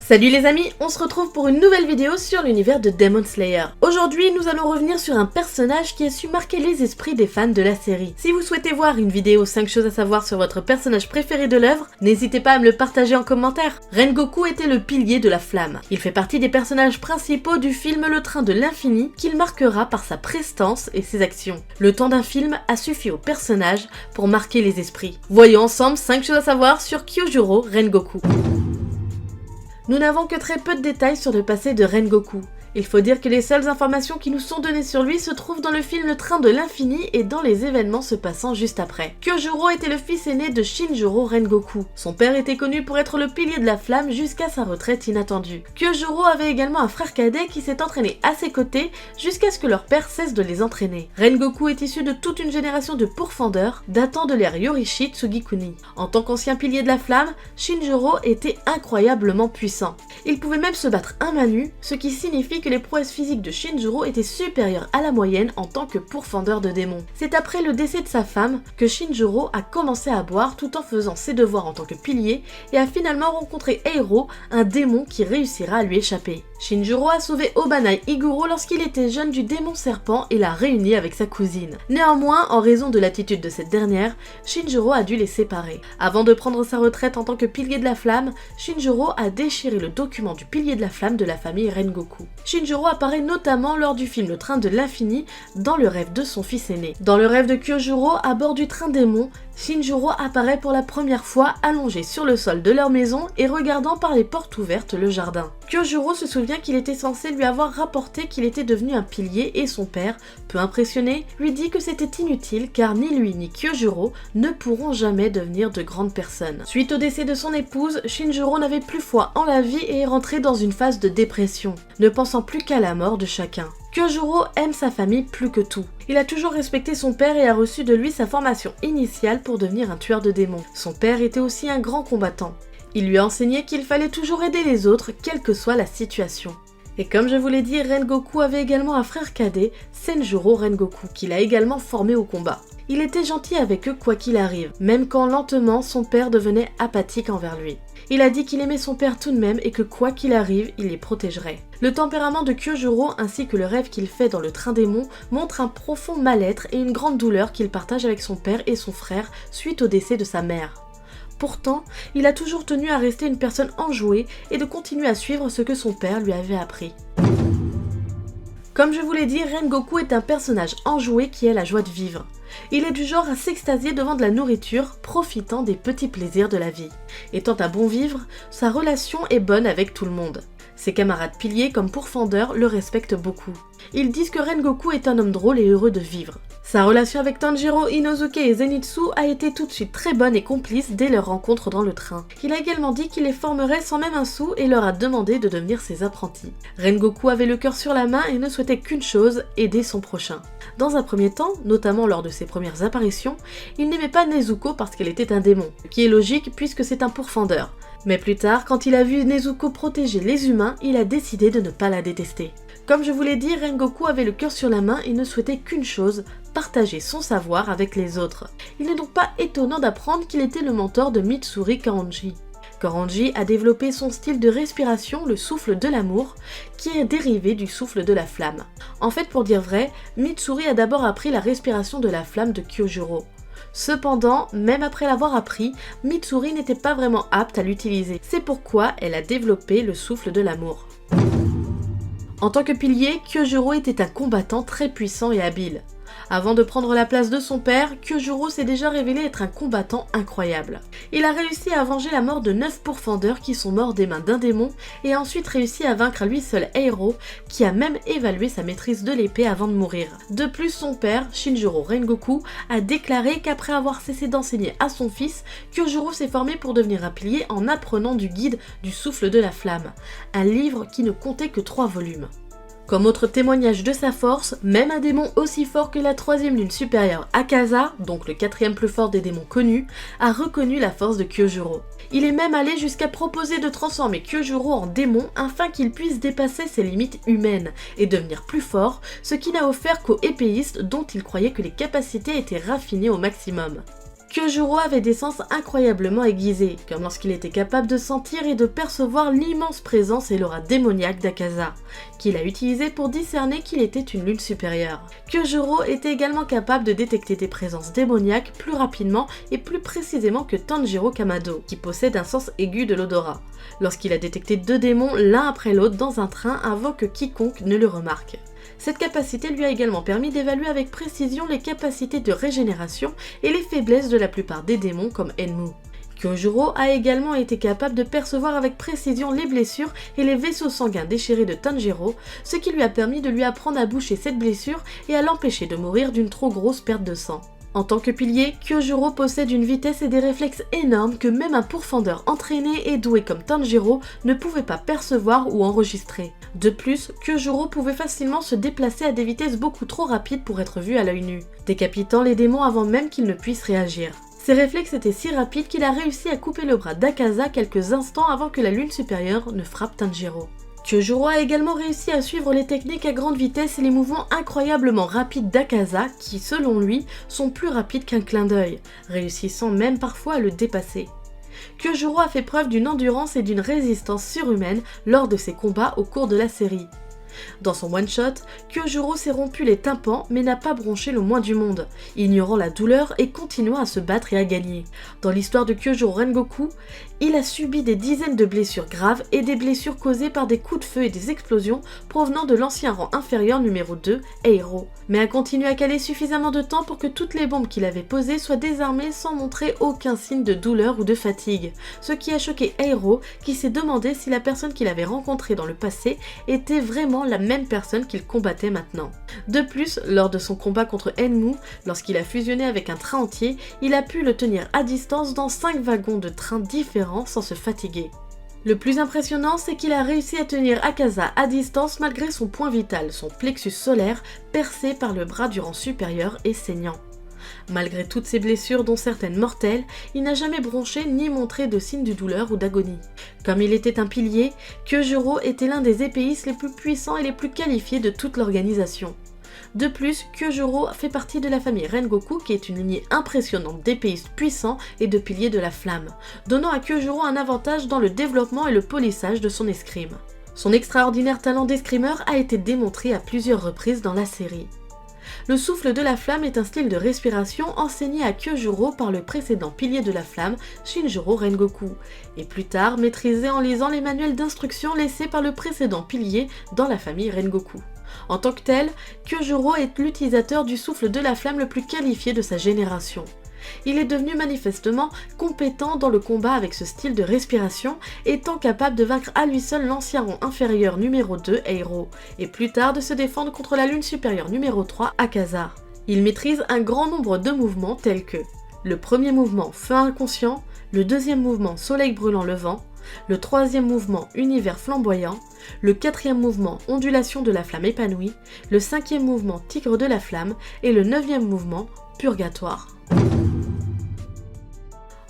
Salut les amis, on se retrouve pour une nouvelle vidéo sur l'univers de Demon Slayer. Aujourd'hui, nous allons revenir sur un personnage qui a su marquer les esprits des fans de la série. Si vous souhaitez voir une vidéo 5 choses à savoir sur votre personnage préféré de l'œuvre, n'hésitez pas à me le partager en commentaire. Rengoku était le pilier de la flamme. Il fait partie des personnages principaux du film Le Train de l'Infini, qu'il marquera par sa prestance et ses actions. Le temps d'un film a suffi au personnage pour marquer les esprits. Voyons ensemble 5 choses à savoir sur Kyojuro Rengoku. Nous n'avons que très peu de détails sur le passé de Rengoku. Il faut dire que les seules informations qui nous sont données sur lui se trouvent dans le film Le Train de l'Infini et dans les événements se passant juste après. Kyojuro était le fils aîné de Shinjuro Rengoku. Son père était connu pour être le pilier de la flamme jusqu'à sa retraite inattendue. Kyojuro avait également un frère cadet qui s'est entraîné à ses côtés jusqu'à ce que leur père cesse de les entraîner. Rengoku est issu de toute une génération de pourfendeurs datant de l'ère Yorishi Tsugikuni. En tant qu'ancien pilier de la flamme, Shinjuro était incroyablement puissant. Il pouvait même se battre un main nue, ce qui signifie que les prouesses physiques de Shinjuro étaient supérieures à la moyenne en tant que pourfendeur de démons. C'est après le décès de sa femme que Shinjuro a commencé à boire tout en faisant ses devoirs en tant que pilier et a finalement rencontré Eiro, un démon qui réussira à lui échapper. Shinjuro a sauvé Obanai Iguro lorsqu'il était jeune du démon serpent et l'a réuni avec sa cousine. Néanmoins, en raison de l'attitude de cette dernière, Shinjuro a dû les séparer. Avant de prendre sa retraite en tant que pilier de la flamme, Shinjuro a déchiré le document du pilier de la flamme de la famille Rengoku. Shinjuro apparaît notamment lors du film Le Train de l'Infini dans le rêve de son fils aîné. Dans le rêve de Kyojuro, à bord du train démon, Shinjuro apparaît pour la première fois allongé sur le sol de leur maison et regardant par les portes ouvertes le jardin. Kyojuro se souvient qu'il était censé lui avoir rapporté qu'il était devenu un pilier et son père, peu impressionné, lui dit que c'était inutile car ni lui ni Kyojuro ne pourront jamais devenir de grandes personnes. Suite au décès de son épouse, Shinjuro n'avait plus foi en la vie et est rentré dans une phase de dépression, ne pensant plus qu'à la mort de chacun. Kyojuro aime sa famille plus que tout. Il a toujours respecté son père et a reçu de lui sa formation initiale pour devenir un tueur de démons. Son père était aussi un grand combattant. Il lui a enseigné qu'il fallait toujours aider les autres, quelle que soit la situation. Et comme je vous l'ai dit, Rengoku avait également un frère cadet, Senjuro Rengoku, qu'il a également formé au combat. Il était gentil avec eux quoi qu'il arrive, même quand lentement son père devenait apathique envers lui. Il a dit qu'il aimait son père tout de même et que quoi qu'il arrive, il les protégerait. Le tempérament de Kyojuro ainsi que le rêve qu'il fait dans le train démon montrent un profond mal-être et une grande douleur qu'il partage avec son père et son frère suite au décès de sa mère. Pourtant, il a toujours tenu à rester une personne enjouée et de continuer à suivre ce que son père lui avait appris. Comme je vous l'ai dit, Rengoku est un personnage enjoué qui a la joie de vivre. Il est du genre à s'extasier devant de la nourriture, profitant des petits plaisirs de la vie. Étant un bon vivre, sa relation est bonne avec tout le monde. Ses camarades piliers comme pourfendeurs le respectent beaucoup. Ils disent que Rengoku est un homme drôle et heureux de vivre. Sa relation avec Tanjiro, Inosuke et Zenitsu a été tout de suite très bonne et complice dès leur rencontre dans le train. Il a également dit qu'il les formerait sans même un sou et leur a demandé de devenir ses apprentis. Rengoku avait le cœur sur la main et ne souhaitait qu'une chose, aider son prochain. Dans un premier temps, notamment lors de ses premières apparitions, il n'aimait pas Nezuko parce qu'elle était un démon, ce qui est logique puisque c'est un pourfendeur. Mais plus tard, quand il a vu Nezuko protéger les humains, il a décidé de ne pas la détester. Comme je vous l'ai dit, Rengoku avait le cœur sur la main et ne souhaitait qu'une chose, partager son savoir avec les autres. Il n'est donc pas étonnant d'apprendre qu'il était le mentor de Mitsuri Kaonji. Kaonji a développé son style de respiration, le souffle de l'amour, qui est dérivé du souffle de la flamme. En fait, pour dire vrai, Mitsuri a d'abord appris la respiration de la flamme de Kyojuro. Cependant, même après l'avoir appris, Mitsuri n'était pas vraiment apte à l'utiliser. C'est pourquoi elle a développé le souffle de l'amour. En tant que pilier, Kyojuro était un combattant très puissant et habile. Avant de prendre la place de son père, Kyojuro s'est déjà révélé être un combattant incroyable. Il a réussi à avenger la mort de 9 pourfendeurs qui sont morts des mains d'un démon et a ensuite réussi à vaincre à lui seul Eiro, qui a même évalué sa maîtrise de l'épée avant de mourir. De plus, son père, Shinjuro Rengoku, a déclaré qu'après avoir cessé d'enseigner à son fils, Kyojuro s'est formé pour devenir un pilier en apprenant du guide du souffle de la flamme, un livre qui ne comptait que 3 volumes. Comme autre témoignage de sa force, même un démon aussi fort que la 3e lune supérieure Akaza, donc le 4e plus fort des démons connus, a reconnu la force de Kyojuro. Il est même allé jusqu'à proposer de transformer Kyojuro en démon afin qu'il puisse dépasser ses limites humaines et devenir plus fort, ce qui n'a offert qu'aux épéistes dont il croyait que les capacités étaient raffinées au maximum. Kyojuro avait des sens incroyablement aiguisés, comme lorsqu'il était capable de sentir et de percevoir l'immense présence et l'aura démoniaque d'Akaza, qu'il a utilisé pour discerner qu'il était une lune supérieure. Kyojuro était également capable de détecter des présences démoniaques plus rapidement et plus précisément que Tanjiro Kamado, qui possède un sens aigu de l'odorat, lorsqu'il a détecté 2 démons l'un après l'autre dans un train avant que quiconque ne le remarque. Cette capacité lui a également permis d'évaluer avec précision les capacités de régénération et les faiblesses de la plupart des démons comme Enmu. Kyojuro a également été capable de percevoir avec précision les blessures et les vaisseaux sanguins déchirés de Tanjiro, ce qui lui a permis de lui apprendre à boucher cette blessure et à l'empêcher de mourir d'une trop grosse perte de sang. En tant que pilier, Kyojuro possède une vitesse et des réflexes énormes que même un pourfendeur entraîné et doué comme Tanjiro ne pouvait pas percevoir ou enregistrer. De plus, Kyojuro pouvait facilement se déplacer à des vitesses beaucoup trop rapides pour être vu à l'œil nu, décapitant les démons avant même qu'ils ne puissent réagir. Ses réflexes étaient si rapides qu'il a réussi à couper le bras d'Akaza quelques instants avant que la lune supérieure ne frappe Tanjiro. Kyojuro a également réussi à suivre les techniques à grande vitesse et les mouvements incroyablement rapides d'Akaza qui, selon lui, sont plus rapides qu'un clin d'œil, réussissant même parfois à le dépasser. Kyojuro a fait preuve d'une endurance et d'une résistance surhumaine lors de ses combats au cours de la série. Dans son one-shot, Kyojuro s'est rompu les tympans mais n'a pas bronché le moins du monde, ignorant la douleur et continuant à se battre et à gagner. Dans l'histoire de Kyojuro Rengoku, il a subi des dizaines de blessures graves et des blessures causées par des coups de feu et des explosions provenant de l'ancien rang inférieur numéro 2, Eiro, mais a continué à caler suffisamment de temps pour que toutes les bombes qu'il avait posées soient désarmées sans montrer aucun signe de douleur ou de fatigue, ce qui a choqué Eiro qui s'est demandé si la personne qu'il avait rencontrée dans le passé était vraiment la même personne qu'il combattait maintenant. De plus, lors de son combat contre Enmu, lorsqu'il a fusionné avec un train entier, il a pu le tenir à distance dans 5 wagons de train différents sans se fatiguer. Le plus impressionnant, c'est qu'il a réussi à tenir Akaza à distance malgré son point vital, son plexus solaire, percé par le bras du rang supérieur et saignant. Malgré toutes ses blessures, dont certaines mortelles, il n'a jamais bronché ni montré de signes de douleur ou d'agonie. Comme il était un pilier, Kyojuro était l'un des épéistes les plus puissants et les plus qualifiés de toute l'organisation. De plus, Kyojuro fait partie de la famille Rengoku qui est une lignée impressionnante d'épéistes puissants et de piliers de la flamme, donnant à Kyojuro un avantage dans le développement et le polissage de son escrime. Son extraordinaire talent d'escrimeur a été démontré à plusieurs reprises dans la série. Le souffle de la flamme est un style de respiration enseigné à Kyojuro par le précédent pilier de la flamme, Shinjiro Rengoku, et plus tard maîtrisé en lisant les manuels d'instruction laissés par le précédent pilier dans la famille Rengoku. En tant que tel, Kyojuro est l'utilisateur du souffle de la flamme le plus qualifié de sa génération. Il est devenu manifestement compétent dans le combat avec ce style de respiration, étant capable de vaincre à lui seul l'ancien rang inférieur numéro 2, Eiro, et plus tard de se défendre contre la lune supérieure numéro 3, Akaza. Il maîtrise un grand nombre de mouvements tels que le premier mouvement Feu inconscient, le deuxième mouvement Soleil brûlant le vent, le troisième mouvement Univers flamboyant, le quatrième mouvement Ondulation de la flamme épanouie, le cinquième mouvement Tigre de la flamme et le neuvième mouvement Purgatoire.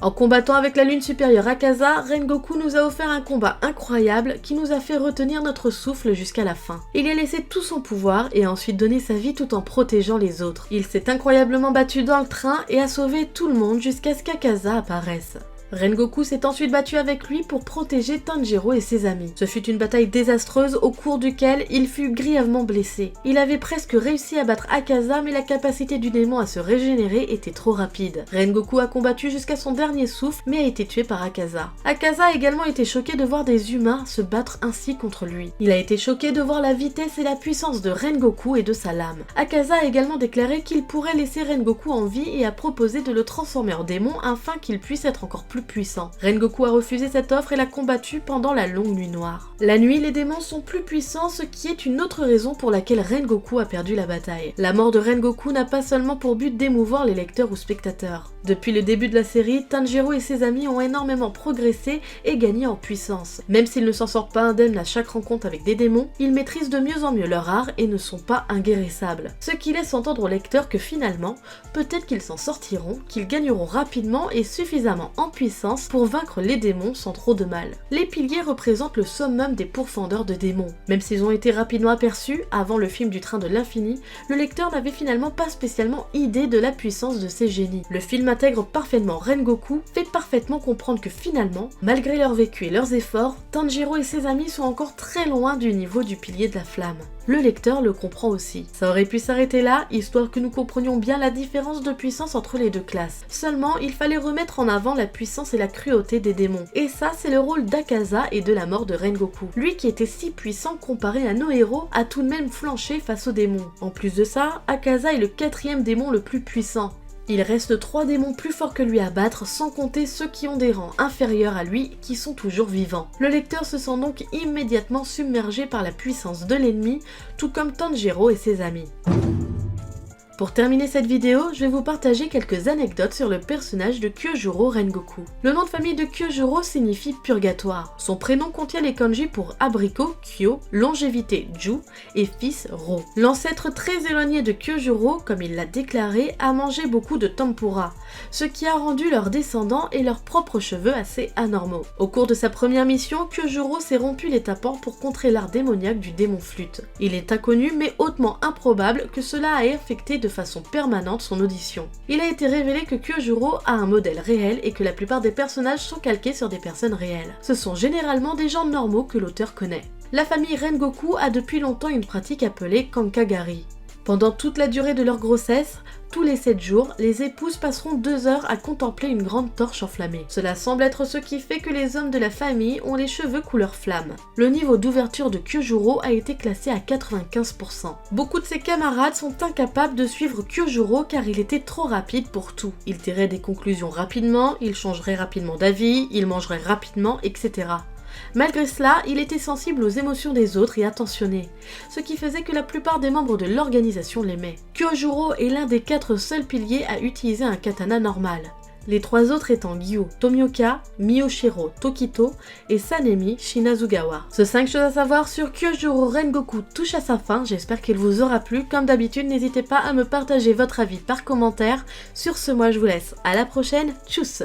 En combattant avec la lune supérieure Akaza, Rengoku nous a offert un combat incroyable qui nous a fait retenir notre souffle jusqu'à la fin. Il a laissé tout son pouvoir et a ensuite donné sa vie tout en protégeant les autres. Il s'est incroyablement battu dans le train et a sauvé tout le monde jusqu'à ce qu'Akaza apparaisse. Rengoku s'est ensuite battu avec lui pour protéger Tanjiro et ses amis. Ce fut une bataille désastreuse au cours duquel il fut grièvement blessé. Il avait presque réussi à battre Akaza mais la capacité du démon à se régénérer était trop rapide. Rengoku a combattu jusqu'à son dernier souffle mais a été tué par Akaza. Akaza a également été choqué de voir des humains se battre ainsi contre lui. Il a été choqué de voir la vitesse et la puissance de Rengoku et de sa lame. Akaza a également déclaré qu'il pourrait laisser Rengoku en vie et a proposé de le transformer en démon afin qu'il puisse être encore plus puissant. Rengoku a refusé cette offre et l'a combattu pendant la longue nuit noire. La nuit, les démons sont plus puissants, ce qui est une autre raison pour laquelle Rengoku a perdu la bataille. La mort de Rengoku n'a pas seulement pour but d'émouvoir les lecteurs ou spectateurs. Depuis le début de la série, Tanjiro et ses amis ont énormément progressé et gagné en puissance. Même s'ils ne s'en sortent pas indemnes à chaque rencontre avec des démons, ils maîtrisent de mieux en mieux leur art et ne sont pas inguérissables. Ce qui laisse entendre aux lecteurs que finalement, peut-être qu'ils s'en sortiront, qu'ils gagneront rapidement et suffisamment en puissance puissance pour vaincre les démons sans trop de mal. Les piliers représentent le summum des pourfendeurs de démons. Même s'ils ont été rapidement aperçus avant le film du train de l'infini, le lecteur n'avait finalement pas spécialement idée de la puissance de ces génies. Le film intègre parfaitement Rengoku, fait parfaitement comprendre que finalement, malgré leur vécu et leurs efforts, Tanjiro et ses amis sont encore très loin du niveau du pilier de la flamme. Le lecteur le comprend aussi. Ça aurait pu s'arrêter là, histoire que nous comprenions bien la différence de puissance entre les deux classes. Seulement, il fallait remettre en avant la puissance et la cruauté des démons. Et ça, c'est le rôle d'Akaza et de la mort de Rengoku. Lui qui était si puissant comparé à nos héros, a tout de même flanché face aux démons. En plus de ça, Akaza est le 4e démon le plus puissant. Il reste 3 démons plus forts que lui à battre, sans compter ceux qui ont des rangs inférieurs à lui, qui sont toujours vivants. Le lecteur se sent donc immédiatement submergé par la puissance de l'ennemi, tout comme Tanjiro et ses amis. Pour terminer cette vidéo, je vais vous partager quelques anecdotes sur le personnage de Kyojuro Rengoku. Le nom de famille de Kyojuro signifie purgatoire. Son prénom contient les kanji pour abricot, Kyo, longévité, Ju, et fils, Ro. L'ancêtre très éloigné de Kyojuro, comme il l'a déclaré, a mangé beaucoup de tempura, ce qui a rendu leurs descendants et leurs propres cheveux assez anormaux. Au cours de sa première mission, Kyojuro s'est rompu les tapants pour contrer l'art démoniaque du démon flûte. Il est inconnu mais hautement improbable que cela ait affecté de façon permanente son audition. Il a été révélé que Kyojuro a un modèle réel et que la plupart des personnages sont calqués sur des personnes réelles. Ce sont généralement des gens normaux que l'auteur connaît. La famille Rengoku a depuis longtemps une pratique appelée Kankagari. Pendant toute la durée de leur grossesse, tous les 7 jours, les épouses passeront 2 heures à contempler une grande torche enflammée. Cela semble être ce qui fait que les hommes de la famille ont les cheveux couleur flamme. Le niveau d'ouverture de Kyojuro a été classé à 95%. Beaucoup de ses camarades sont incapables de suivre Kyojuro car il était trop rapide pour tout. Il tirait des conclusions rapidement, il changerait rapidement d'avis, il mangerait rapidement, etc. Malgré cela, il était sensible aux émotions des autres et attentionné, ce qui faisait que la plupart des membres de l'organisation l'aimaient. Kyojuro est l'un des 4 seuls piliers à utiliser un katana normal. Les 3 autres étant Gyu, Tomioka, Miyoshiro, Tokito et Sanemi Shinazugawa. Ce 5 choses à savoir sur Kyojuro Rengoku touche à sa fin, j'espère qu'il vous aura plu. Comme d'habitude, n'hésitez pas à me partager votre avis par commentaire. Sur ce, moi je vous laisse, à la prochaine, tchuss!